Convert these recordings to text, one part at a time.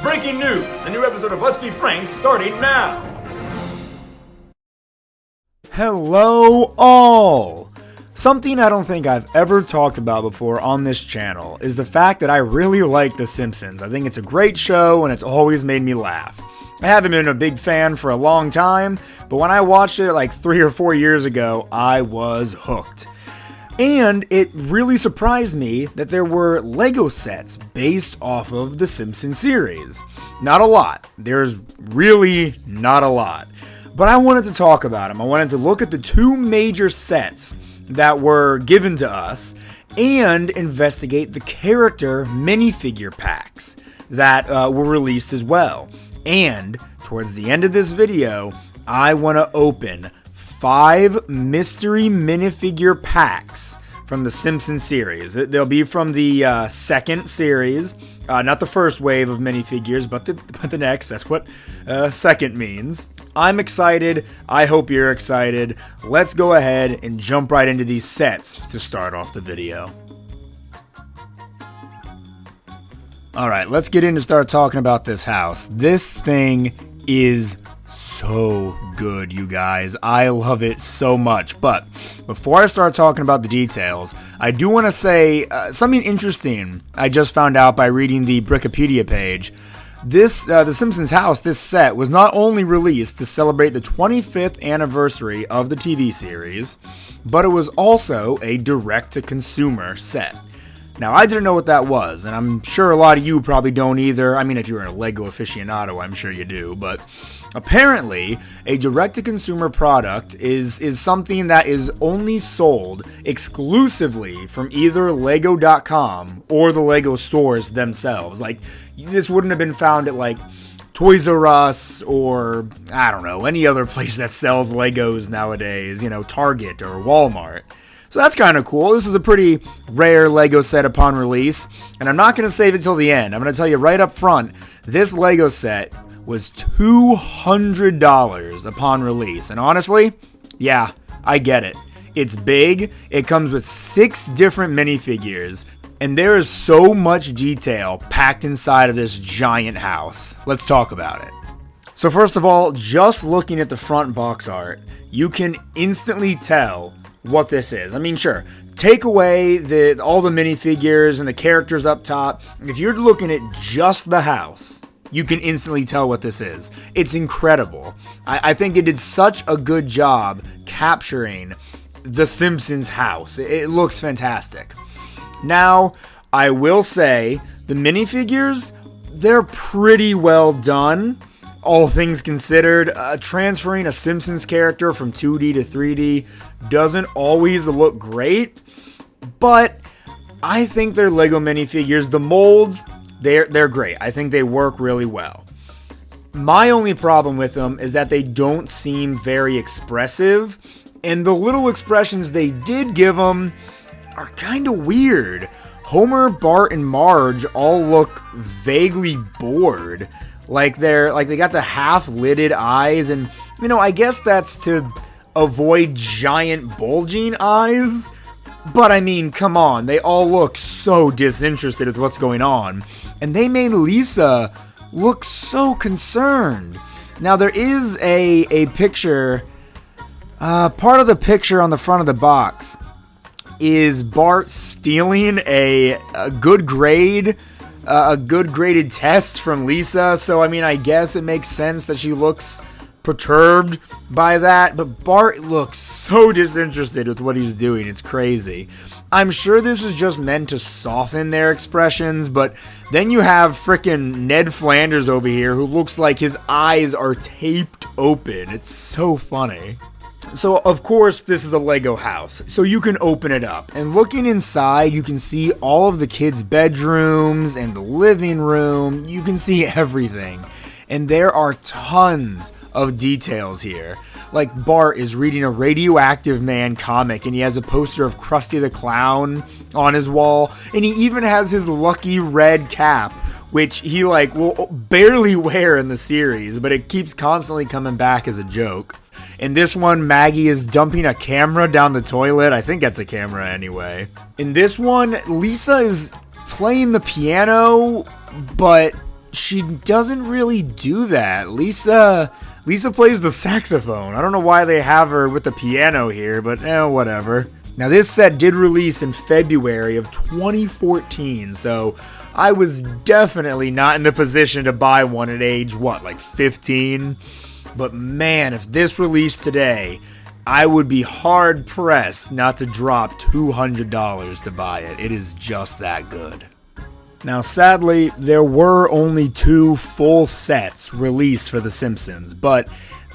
Breaking news! A new episode of Let's Be Frank starting now! Hello all! Something I don't think I've ever talked about before on this channel is the fact that I really like The Simpsons. I think it's a great show and it's always made me laugh. I haven't been a big fan for a long time, but when I watched it like 3 or 4 years ago, I was hooked. And it really surprised me that there were Lego sets based off of the Simpsons series. Not a lot. There's really not a lot. But I wanted to talk about them. I wanted to look at the two major sets that were given to us and investigate the character minifigure packs that were released as well. And towards the end of this video, I want to open 5 mystery minifigure packs from the Simpsons series. They'll be from the second series, not the first wave of minifigures, but the next. That's what second means. I'm excited. I hope you're excited. Let's go ahead and jump right into these sets to start off the video. Alright, let's get in and start talking about this house. This thing is so good, you guys. I love it so much. But before I start talking about the details, I do want to say something interesting I just found out by reading the Wikipedia page. This, the Simpsons House, this set, was not only released to celebrate the 25th anniversary of the TV series, but it was also a direct-to-consumer set. Now, I didn't know what that was, and I'm sure a lot of you probably don't either. I mean, if you're a Lego aficionado, I'm sure you do, but apparently, a direct-to-consumer product is something that is only sold exclusively from either Lego.com or the Lego stores themselves. Like, this wouldn't have been found at, like, Toys R Us or, I don't know, any other place that sells Legos nowadays, you know, Target or Walmart. So that's kind of cool. This is a pretty rare Lego set upon release, and I'm not going to save it till the end. I'm going to tell you right up front, this Lego set was $200 upon release. And honestly, yeah, I get it. It's big, it comes with 6 different minifigures, and there is so much detail packed inside of this giant house. Let's talk about it. So first of all, just looking at the front box art, you can instantly tell what this is. I mean, sure, take away all the minifigures and the characters up top. If you're looking at just the house, you can instantly tell what this is. It's incredible. I think it did such a good job capturing the Simpsons house. It looks fantastic. Now, I will say, the minifigures, they're pretty well done. All things considered, transferring a Simpsons character from 2D to 3D doesn't always look great, but I think they're Lego minifigures. The molds, they're great. I think they work really well. My only problem with them is that they don't seem very expressive, and the little expressions they did give them are kind of weird. Homer, Bart, and Marge all look vaguely bored. Like they got the half-lidded eyes, and, you know, I guess that's to avoid giant bulging eyes. But I mean, come on, they all look so disinterested with what's going on. And they made Lisa look so concerned. Now, there is a picture, part of the picture on the front of the box is Bart stealing a good grade, a good graded test from Lisa. So, I mean, I guess it makes sense that she looks perturbed by that, but Bart looks so disinterested with what he's doing. It's crazy. I'm sure this is just meant to soften their expressions, but then you have frickin' Ned Flanders over here who looks like his eyes are taped open. It's so funny. So, of course, this is a Lego house, so you can open it up. And looking inside, you can see all of the kids' bedrooms and the living room. You can see everything. And there are tons of details here. Like, Bart is reading a Radioactive Man comic, and he has a poster of Krusty the Clown on his wall. And he even has his lucky red cap, which he, like, will barely wear in the series, but it keeps constantly coming back as a joke. In this one, Maggie is dumping a camera down the toilet. I think that's a camera anyway. In this one, Lisa is playing the piano, but she doesn't really do that. Lisa plays the saxophone. I don't know why they have her with the piano here, but whatever. Now, this set did release in February of 2014, so I was definitely not in the position to buy one at age, 15? But man, if this released today, I would be hard-pressed not to drop $200 to buy it. It is just that good. Now, sadly, there were only 2 full sets released for The Simpsons, but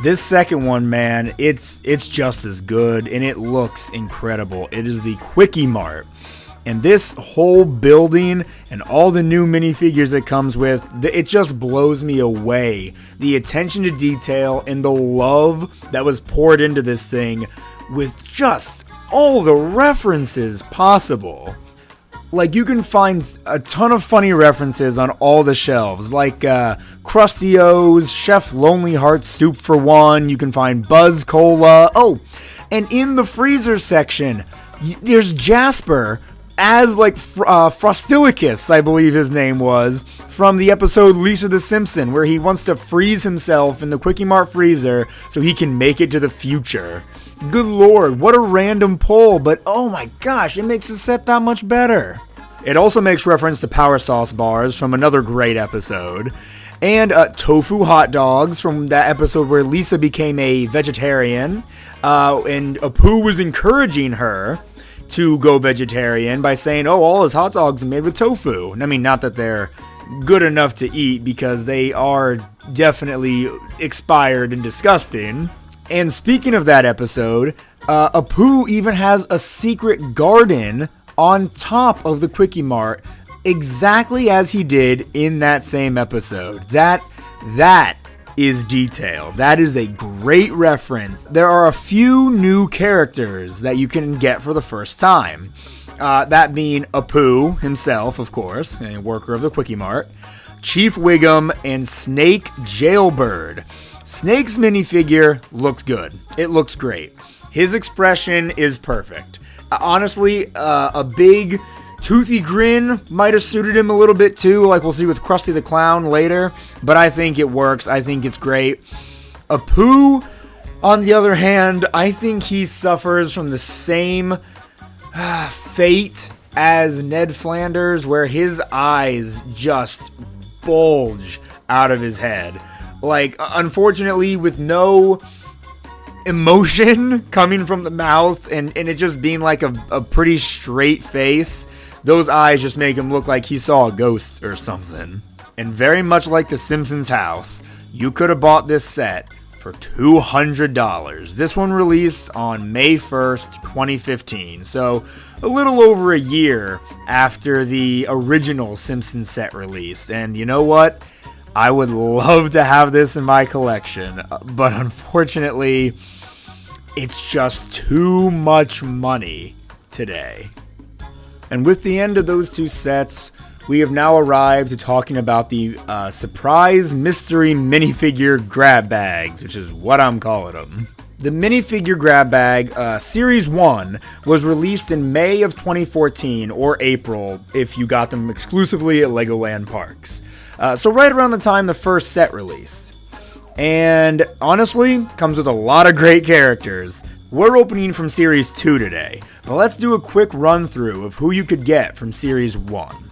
this second one, man, it's just as good, and it looks incredible. It is the Quicky Mart. And this whole building and all the new minifigures it comes with, it just blows me away. The attention to detail and the love that was poured into this thing with just all the references possible. Like, you can find a ton of funny references on all the shelves, like Krusty O's Chef Lonely Hearts Soup for One. You can find Buzz Cola. Oh, and in the freezer section, there's Jasper as Frostilicus, I believe his name was, from the episode Lisa the Simpson, where he wants to freeze himself in the Quickie Mart freezer so he can make it to the future. Good lord, what a random pull, but oh my gosh, it makes the set that much better. It also makes reference to Power Sauce bars from another great episode, and tofu hot dogs from that episode where Lisa became a vegetarian, and Apu was encouraging her to go vegetarian by saying, all his hot dogs are made with tofu. I mean, not that they're good enough to eat, because they are definitely expired and disgusting. And speaking of that episode, Apu even has a secret garden on top of the Quickie Mart, exactly as he did in that same episode. That is detail. That is a great reference. There are a few new characters that you can get for the first time. That being Apu himself, of course, a worker of the Quickie Mart, Chief Wiggum, and Snake Jailbird. Snake's minifigure looks good. It looks great. His expression is perfect. Honestly, a big toothy grin might have suited him a little bit too, like we'll see with Krusty the Clown later, but I think it works. I think it's great. Apu, on the other hand, I think he suffers from the same fate as Ned Flanders, where his eyes just bulge out of his head. Like, unfortunately, with no emotion coming from the mouth and it just being like a pretty straight face, those eyes just make him look like he saw a ghost or something. And very much like the Simpsons House, you could have bought this set for $200. This one released on May 1st, 2015, so a little over a year after the original Simpsons set released. And you know what? I would love to have this in my collection, but unfortunately, it's just too much money today. And with the end of those 2 sets, we have now arrived to talking about the surprise mystery minifigure grab bags, which is what I'm calling them. The minifigure grab bag, Series 1, was released in May of 2014, or April, if you got them exclusively at Legoland parks. So right around the time the first set released. And honestly, comes with a lot of great characters. We're opening from Series 2 today, but let's do a quick run through of who you could get from Series 1.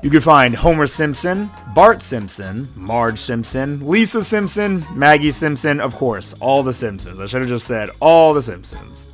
You could find Homer Simpson, Bart Simpson, Marge Simpson, Lisa Simpson, Maggie Simpson, of course, all the Simpsons. I should have just said all the Simpsons.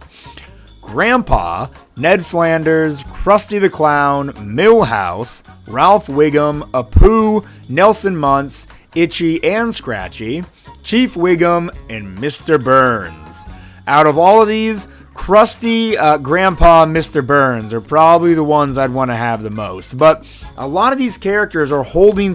Grandpa, Ned Flanders, Krusty the Clown, Milhouse, Ralph Wiggum, Apu, Nelson Muntz, Itchy and Scratchy, Chief Wiggum, and Mr. Burns. Out of all of these, Krusty, Grandpa, and Mr. Burns are probably the ones I'd want to have the most. But a lot of these characters are holding,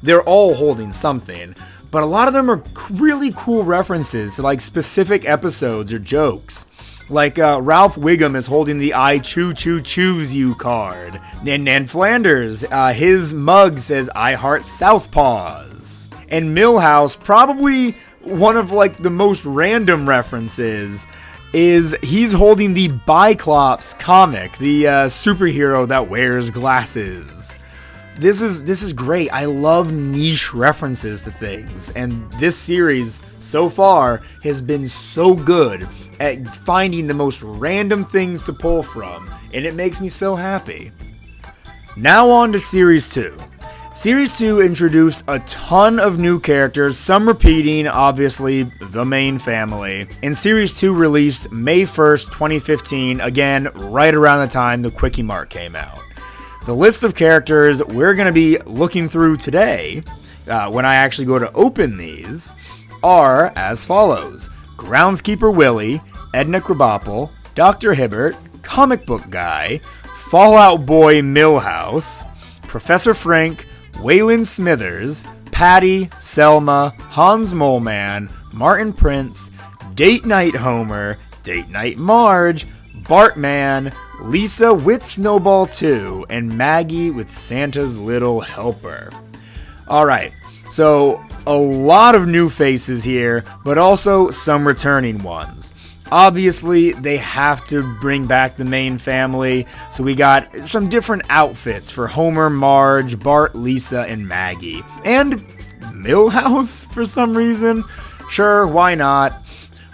they're all holding something. But a lot of them are really cool references to like specific episodes or jokes. Like Ralph Wiggum is holding the I Choo Choo Choose You card. And Ned Flanders, his mug says I Heart Southpaws. And Milhouse, probably one of like the most random references, is he's holding the Biclops comic, the superhero that wears glasses. This is great. I love niche references to things, and this series so far has been so good at finding the most random things to pull from, and it makes me so happy. Now on to Series 2. Series 2 introduced a ton of new characters, some repeating, obviously, the main family. And Series 2 released May 1st, 2015, again, right around the time the Quicky Mart came out. The list of characters we're going to be looking through today, when I actually go to open these, are as follows. Groundskeeper Willie, Edna Krabappel, Dr. Hibbert, Comic Book Guy, Fallout Boy Milhouse, Professor Frank, Waylon Smithers, Patty, Selma, Hans Moleman, Martin Prince, Date Night Homer, Date Night Marge, Bartman, Lisa with Snowball 2, and Maggie with Santa's Little Helper. Alright, so a lot of new faces here, but also some returning ones. Obviously, they have to bring back the main family, so we got some different outfits for Homer, Marge, Bart, Lisa, and Maggie. And Milhouse, for some reason? Sure, why not?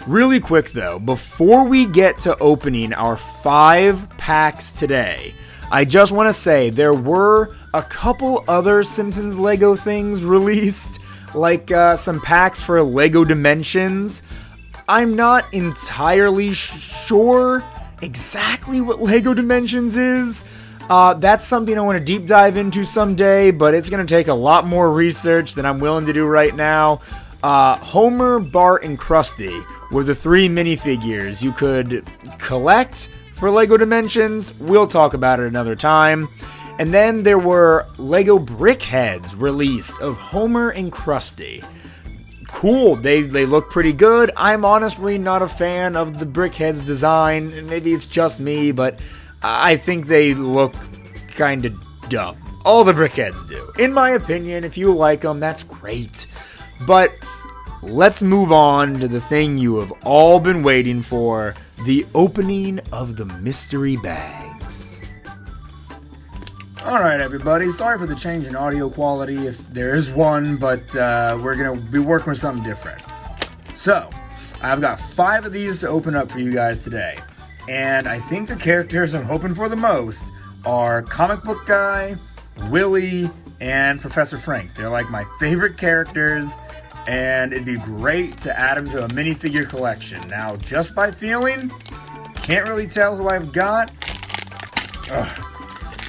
Really quick though, before we get to opening our 5 packs today, I just want to say there were a couple other Simpsons Lego things released, like some packs for Lego Dimensions. I'm not entirely sure exactly what Lego Dimensions is. That's something I want to deep dive into someday, but it's going to take a lot more research than I'm willing to do right now. Homer, Bart, and Krusty were the 3 minifigures you could collect for Lego Dimensions. We'll talk about it another time. And then there were Lego Brickheads released of Homer and Krusty. Cool, they look pretty good. I'm honestly not a fan of the Brickheads design. Maybe it's just me, but I think they look kind of dumb. All the Brickheads do. In my opinion, if you like them, that's great. But let's move on to the thing you have all been waiting for, the opening of the mystery bags. Alright everybody, sorry for the change in audio quality if there is one, but we're going to be working with something different. So, I've got 5 of these to open up for you guys today. And I think the characters I'm hoping for the most are Comic Book Guy, Willie, and Professor Frank. They're like my favorite characters, and it'd be great to add them to a minifigure collection. Now, just by feeling, can't really tell who I've got. Ugh.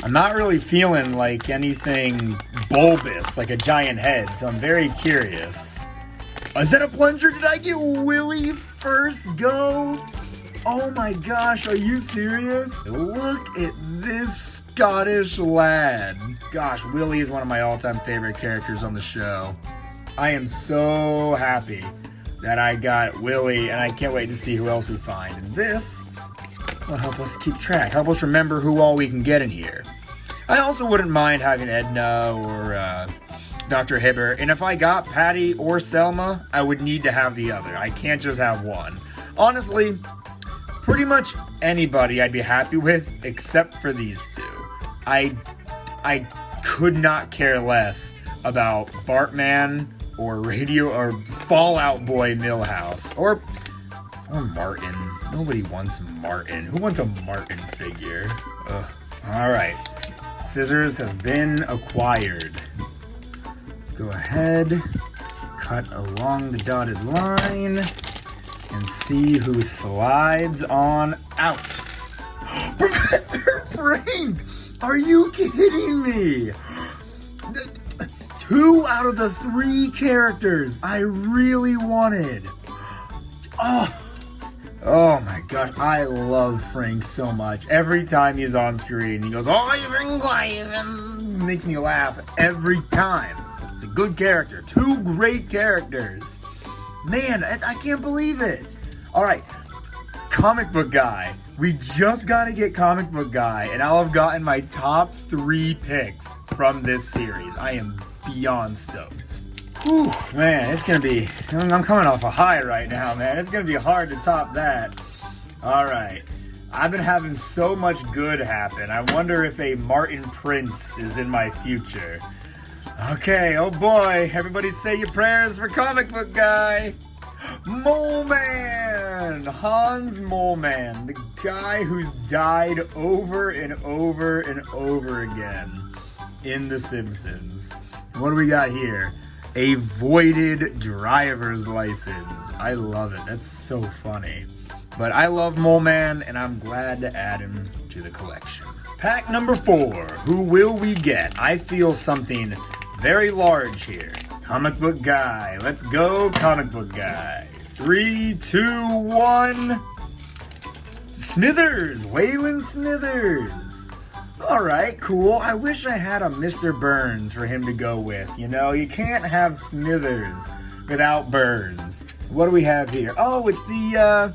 I'm not really feeling like anything bulbous, like a giant head, so I'm very curious. Is that a plunger? Did I get Willie first go? Oh my gosh, are you serious? Look at this Scottish lad. Gosh, Willie is one of my all-time favorite characters on the show. I am so happy that I got Willie, and I can't wait to see who else we find. And this will help us keep track, help us remember who all we can get in here. I also wouldn't mind having Edna or Dr. Hibbert, and if I got Patty or Selma, I would need to have the other. I can't just have one. Honestly, pretty much anybody I'd be happy with except for these 2. I could not care less about Bartman or Fallout Boy Milhouse or Martin. Nobody wants Martin. Who wants a Martin figure? Ugh. All right. Scissors have been acquired. Let's go ahead, cut along the dotted line, and see who slides on out. Professor Frank! Are you kidding me? 2 out of the 3 characters I really wanted. Oh my gosh, I love Frank so much. Every time he's on screen, he goes, makes me laugh every time. It's a good character. 2 great characters. Man, I can't believe it. Alright, Comic Book Guy. We just gotta get Comic Book Guy, and I'll have gotten my top 3 picks from this series. I am beyond stoked. Whew, man, it's gonna be, I'm coming off a high right now, man. It's gonna be hard to top that. Alright. I've been having so much good happen. I wonder if a Martin Prince is in my future. Okay, oh boy. Everybody say your prayers for Comic Book Guy. Mole Man! Hans Mole Man. The guy who's died over and over and over again in The Simpsons. What do we got here? A voided driver's license. I love it. That's so funny. But I love Mole Man, and I'm glad to add him to the collection. Pack number 4. Who will we get? I feel something very large here. Comic Book Guy. Let's go, Comic Book Guy. 3, 2, 1. Smithers. Waylon Smithers. Alright, cool. I wish I had a Mr. Burns for him to go with. You know, you can't have Smithers without Burns. What do we have here? Oh, it's the,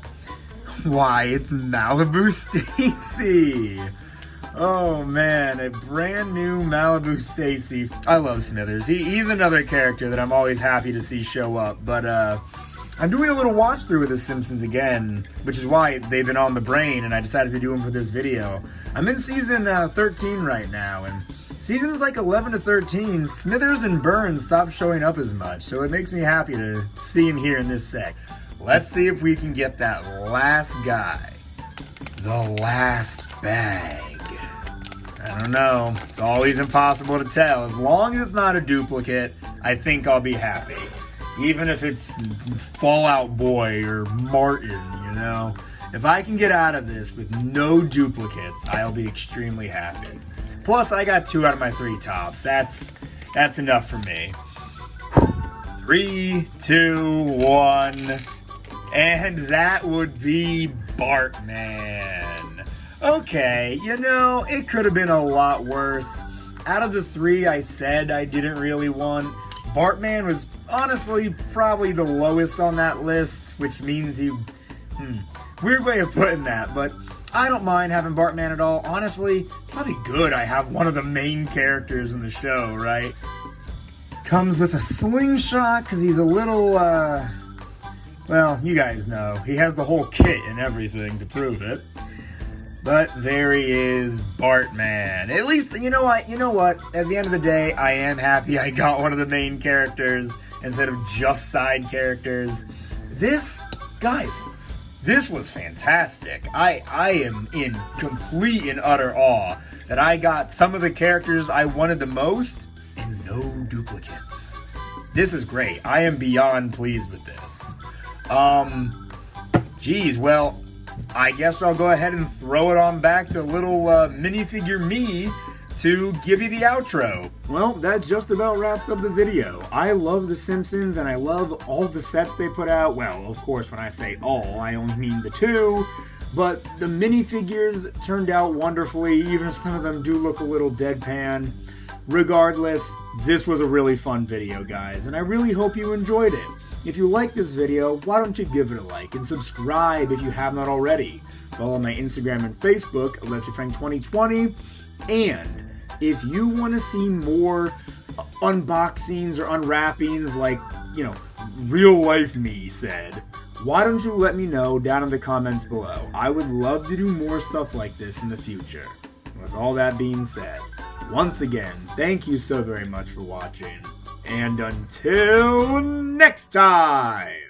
why, it's Malibu Stacy. Oh man, a brand new Malibu Stacy. I love Smithers. He's another character that I'm always happy to see show up. But I'm doing a little watch through with The Simpsons again, which is why they've been on the brain, and I decided to do them for this video. I'm in season 13 right now, and seasons like 11 to 13, Smithers and Burns stopped showing up as much, so it makes me happy to see him here in this sec. Let's see if we can get that last guy. The last bag. I don't know. It's always impossible to tell. As long as it's not a duplicate, I think I'll be happy. Even if it's Fallout Boy or Martin, you know. If I can get out of this with no duplicates, I'll be extremely happy. Plus, I got 2 out of my 3 tops. That's enough for me. 3, 2, 1. And that would be Bartman. Okay, you know, it could have been a lot worse. Out of the 3 I said I didn't really want, Bartman was honestly probably the lowest on that list, which means he... weird way of putting that, but I don't mind having Bartman at all. Honestly, it's probably good I have one of the main characters in the show, right? Comes with a slingshot, because he's a little, well, you guys know. He has the whole kit and everything to prove it. But there he is, Bartman. At least, you know what? At the end of the day, I am happy I got one of the main characters instead of just side characters. This, guys, this was fantastic. I am in complete and utter awe that I got some of the characters I wanted the most and no duplicates. This is great. I am beyond pleased with this. Geez, well, I guess I'll go ahead and throw it on back to little minifigure me to give you the outro. Well, that just about wraps up the video. I love The Simpsons, and I love all the sets they put out. Well, of course, when I say all, I only mean the 2. But the minifigures turned out wonderfully, even if some of them do look a little deadpan. Regardless, this was a really fun video, guys, and I really hope you enjoyed it. If you like this video, why don't you give it a like and subscribe if you have not already. Follow my Instagram and Facebook, LeslieFrank2020, and if you want to see more unboxings or unwrappings like, you know, real life me said, why don't you let me know down in the comments below. I would love to do more stuff like this in the future. With all that being said, once again, thank you so very much for watching. And until next time!